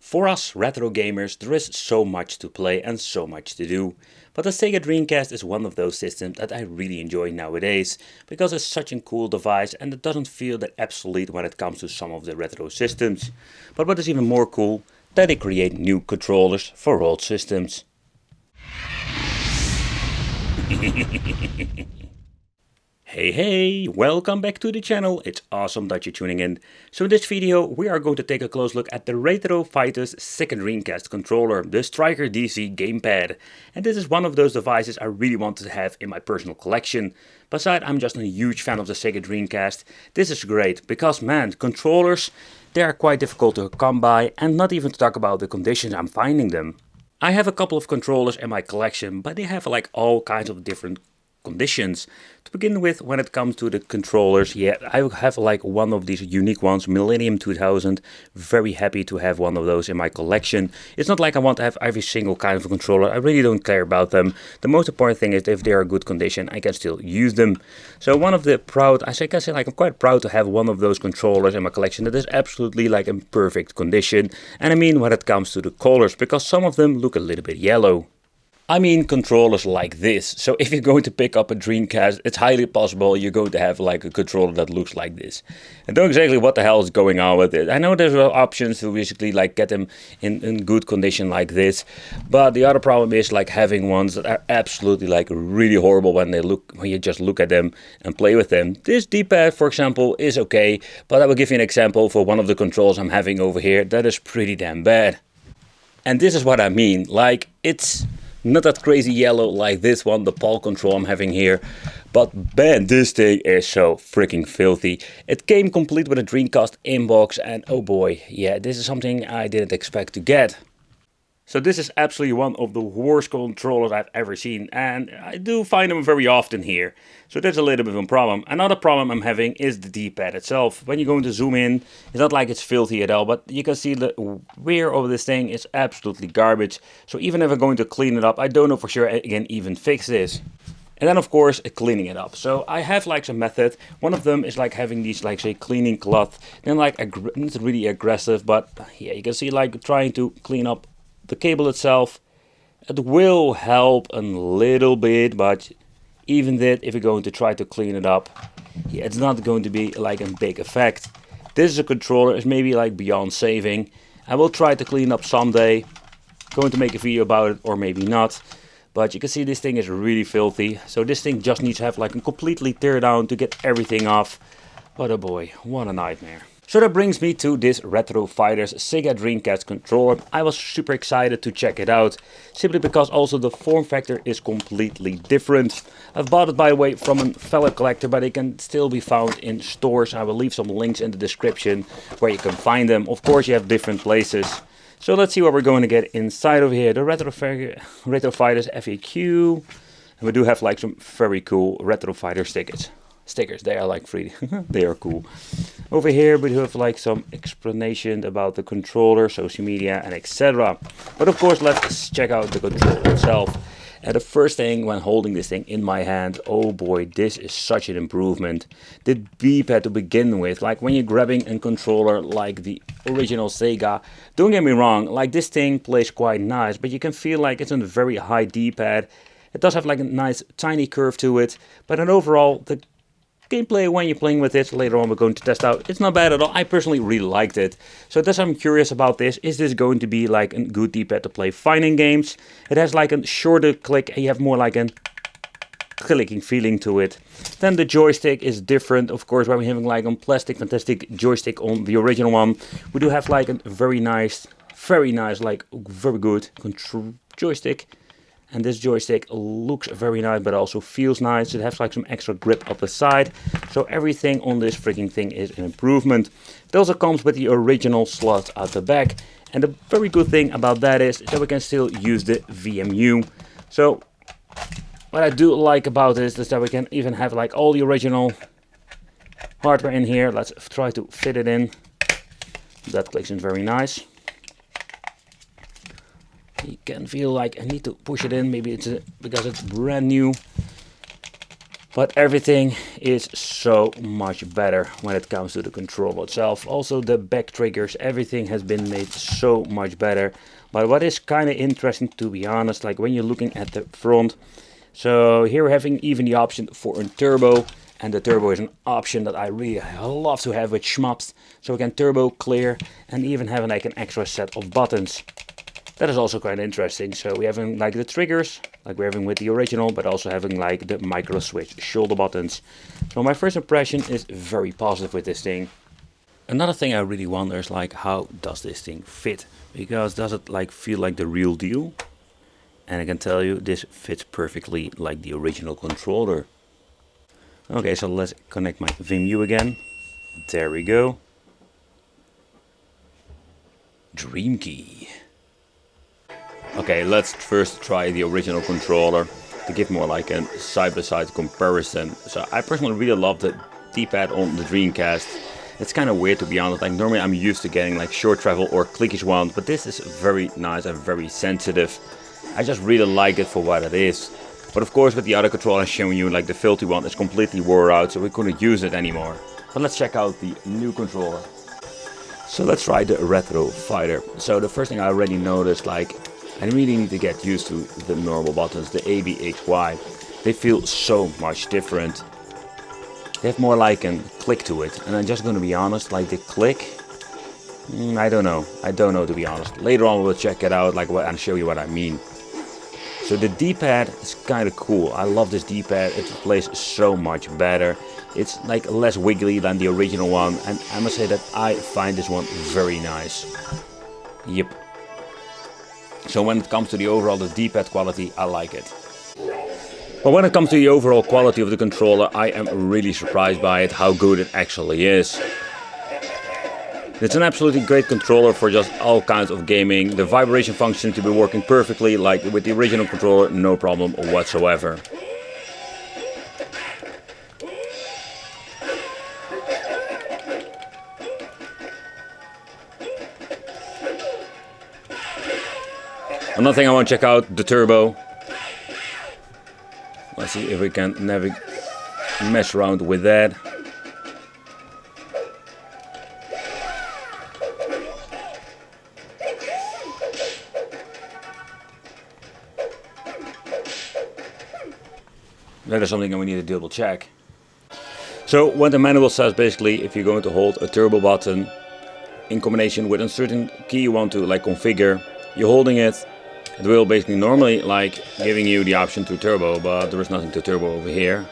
For us retro gamers, there is so much to play and so much to do. But the Sega Dreamcast is one of those systems that I really enjoy nowadays, because it's such a cool device and it doesn't feel that obsolete when it comes to some of the retro systems. But what is even more cool, that they create new controllers for old systems. Hey, welcome back to the channel. It's awesome that you're tuning in. So in this video we are going to take a close look at the Retro Fighters Sega Dreamcast controller, the StrikerDC gamepad. And this is one of those devices I really wanted to have in my personal collection. Besides, I'm just a huge fan of the Sega Dreamcast. This is great because man, controllers, they are quite difficult to come by, and not even to talk about the conditions I'm finding them. I have a couple of controllers in my collection, but they have like all kinds of different conditions. To begin with, when it comes to the controllers, yeah, I have like one of these unique ones, Millennium 2000. Very happy to have one of those in my collection. It's not like I want to have every single kind of controller. I really don't care about them. The most important thing is if they are good condition, I can still use them. So one of the I can say like I'm quite proud to have one of those controllers in my collection that is absolutely like in perfect condition. And I mean when it comes to the colors, because some of them look a little bit yellow. I mean controllers like this. So if you're going to pick up a Dreamcast, it's highly possible you're going to have like a controller that looks like this. I don't know exactly what the hell is going on with it. I know there's options to basically like get them in good condition like this. But the other problem is like having ones that are absolutely like really horrible when you just look at them and play with them. This D-pad, for example, is okay. But I will give you an example for one of the controls I'm having over here that is pretty damn bad. And this is what I mean. Like, it's not that crazy yellow like this one, the PAL control I'm having here. But man, this thing is so freaking filthy. It came complete with a Dreamcast inbox and oh boy, yeah, this is something I didn't expect to get. So this is absolutely one of the worst controllers I've ever seen, and I do find them very often here. So that's a little bit of a problem. Another problem I'm having is the D-pad itself. When you're going to zoom in, it's not like it's filthy at all, but you can see the wear of this thing is absolutely garbage. So even if I'm going to clean it up, I don't know for sure I can even fix this. And then of course cleaning it up. So I have like some method. One of them is like having these like say cleaning cloth. Then like it's really aggressive, but yeah, you can see like trying to clean up the cable itself. It will help a little bit, but even that, if you're going to try to clean it up, yeah, it's not going to be like a big effect. This is a controller, it's maybe like beyond saving. I will try to clean up someday. Going to make a video about it or maybe not. But you can see this thing is really filthy. So this thing just needs to have like a completely tear down to get everything off. But oh boy, what a nightmare. So that brings me to this Retro Fighters Sega Dreamcast controller. I was super excited to check it out, simply because also the form factor is completely different. I've bought it by the way from a fellow collector, but it can still be found in stores. I will leave some links in the description where you can find them. Of course you have different places. So let's see what we're going to get inside of here. The Retro Fighters FAQ. And we do have like some very cool Retro Fighter stickers. They are like free. They are cool. Over here we have like some explanation about the controller, social media and etc. But of course let's check out the controller itself. And the first thing when holding this thing in my hand, oh boy, this is such an improvement. The D-pad to begin with, like when you're grabbing a controller like the original Sega, don't get me wrong, like this thing plays quite nice, but you can feel like it's on a very high D-pad. It does have like a nice tiny curve to it, but then overall the gameplay when you're playing with it, later on we're going to test out, it's not bad at all. I personally really liked it. So that's why I'm curious about this. Is this going to be like a good D-pad to play fighting games? It has like a shorter click and you have more like a clicking feeling to it. Then the joystick is different, of course, when we're having like a plastic fantastic joystick on the original one. We do have like a very nice, like very good control joystick. And this joystick looks very nice, but also feels nice. It has like some extra grip up the side. So everything on this freaking thing is an improvement. It also comes with the original slot at the back. And the very good thing about that is that we can still use the VMU. So what I do like about this is that we can even have like all the original hardware in here. Let's try to fit it in. That clicks in very nice. You can feel like I need to push it in, maybe it's because it's brand new. But everything is so much better when it comes to the control itself. Also the back triggers, everything has been made so much better. But what is kind of interesting, to be honest, like when you're looking at the front, so here we're having even the option for a turbo, and the turbo is an option that I really love to have with shmups. So we can turbo, clear, and even have like an extra set of buttons. That is also quite interesting. So we're having like the triggers, like we're having with the original, but also having like the micro switch shoulder buttons. So my first impression is very positive with this thing. Another thing I really wonder is like, how does this thing fit? Because does it like feel like the real deal? And I can tell you this fits perfectly like the original controller. Okay, so let's connect my Vimeo again. There we go. Dream key. Okay, let's first try the original controller to give more like a side-by-side comparison. So I personally really love the D-pad on the Dreamcast. It's kind of weird, to be honest. Like normally I'm used to getting like short travel or clickish ones, but this is very nice and very sensitive. I just really like it for what it is. But of course with the other controller I'm showing you, like the filthy one is completely wore out, so we couldn't use it anymore. But let's check out the new controller. So let's try the Retro Fighter. So the first thing I already noticed, like I really need to get used to the normal buttons, the A, B, X, Y. They feel so much different. They have more like a click to it. And I'm just going to be honest, like the click, I don't know. I don't know, to be honest. Later on we'll check it out like and show you what I mean. So the D-pad is kind of cool. I love this D-pad. It plays so much better. It's like less wiggly than the original one. And I must say that I find this one very nice. Yep. So when it comes to the overall the D-pad quality, I like it. But when it comes to the overall quality of the controller, I am really surprised by it, how good it actually is. It's an absolutely great controller for just all kinds of gaming. The vibration function to be working perfectly, like with the original controller, no problem whatsoever. Another thing I want to check out, the turbo. Let's see if we can mess around with that. That is something that we need to double check. So what the manual says, basically, if you're going to hold a turbo button in combination with a certain key you want to like configure, you're holding it. It will basically normally like giving you the option to turbo, but there is nothing to turbo over here.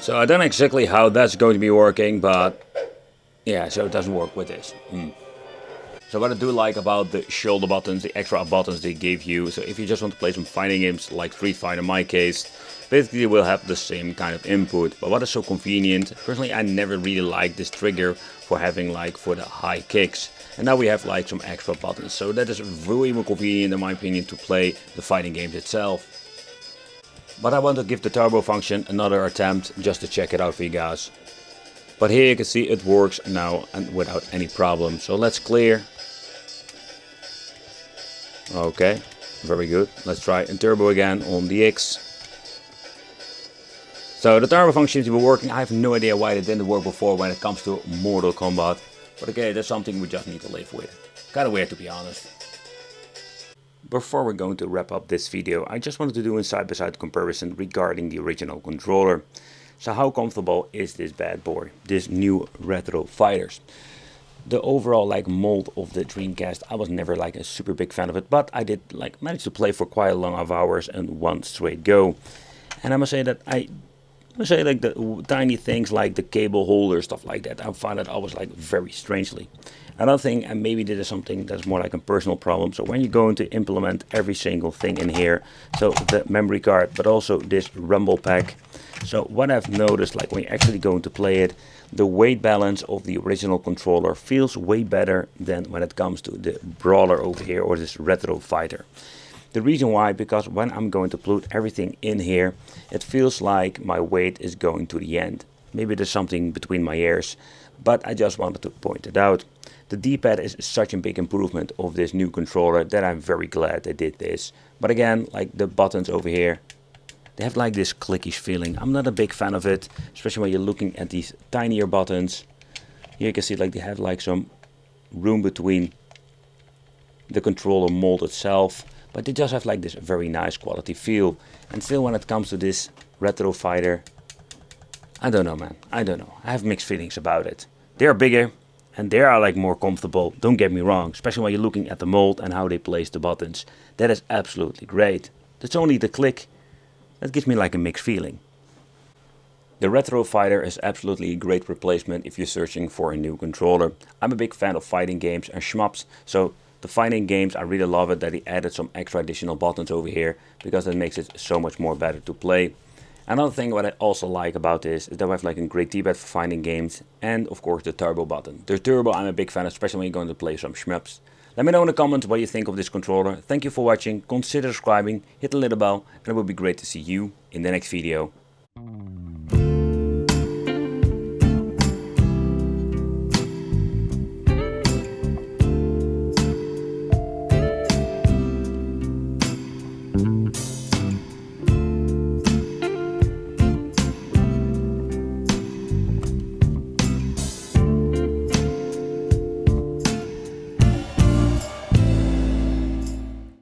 So I don't know exactly how that's going to be working, but yeah, so it doesn't work with this. So what I do like about the shoulder buttons, the extra buttons they give you, so if you just want to play some fighting games like Street Fighter in my case, basically you will have the same kind of input. But what is so convenient, personally I never really liked this trigger for having like for the high kicks. And now we have like some extra buttons, so that is really more convenient in my opinion to play the fighting games itself. But I want to give the turbo function another attempt just to check it out for you guys. But here you can see it works now and without any problem. So let's clear. Okay, very good. Let's try a turbo again on the X. So the turbo function seems to be working. I have no idea why it didn't work before when it comes to Mortal Kombat. But okay, that's something we just need to live with. Kinda weird, to be honest. Before we're going to wrap up this video, I just wanted to do a side-by-side comparison regarding the original controller. So how comfortable is this bad boy, this new Retro Fighters? The overall like mold of the Dreamcast, I was never like a super big fan of it, but I did like manage to play for quite a long of hours in one straight go. And I must say that like the tiny things like the cable holder, stuff like that, I find that always like very strangely. Another thing, and maybe this is something that's more like a personal problem, so when you're going to implement every single thing in here, so the memory card, but also this rumble pack, so what I've noticed, like when you're actually going to play it, the weight balance of the original controller feels way better than when it comes to the brawler over here, or this Retro Fighter. The reason why, because when I'm going to put everything in here, it feels like my weight is going to the end. Maybe there's something between my ears, but I just wanted to point it out. The D-pad is such a big improvement of this new controller that I'm very glad they did this. But again, like the buttons over here, They have like this clickish feeling. I'm not a big fan of it, especially when you're looking at these tinier buttons. Here you can see like they have like some room between the controller mold itself, but they just have like this very nice quality feel. And still, when it comes to this retro fighter, I don't know, man. I don't know. I have mixed feelings about it. They are bigger and they are like more comfortable, don't get me wrong, especially when you're looking at the mold and how they place the buttons. That is absolutely great. It's only the click that gives me like a mixed feeling. The Retro Fighter is absolutely a great replacement if you're searching for a new controller. I'm a big fan of fighting games and shmups, so the fighting games, I really love it that he added some extra additional buttons over here, because that makes it so much more better to play. Another thing what I also like about this is that we have like a great D-pad for fighting games, and of course the turbo button. The turbo I'm a big fan of, especially when you're going to play some shmups. Let me know in the comments what you think of this controller. Thank you for watching, consider subscribing, hit the little bell, and it would be great to see you in the next video.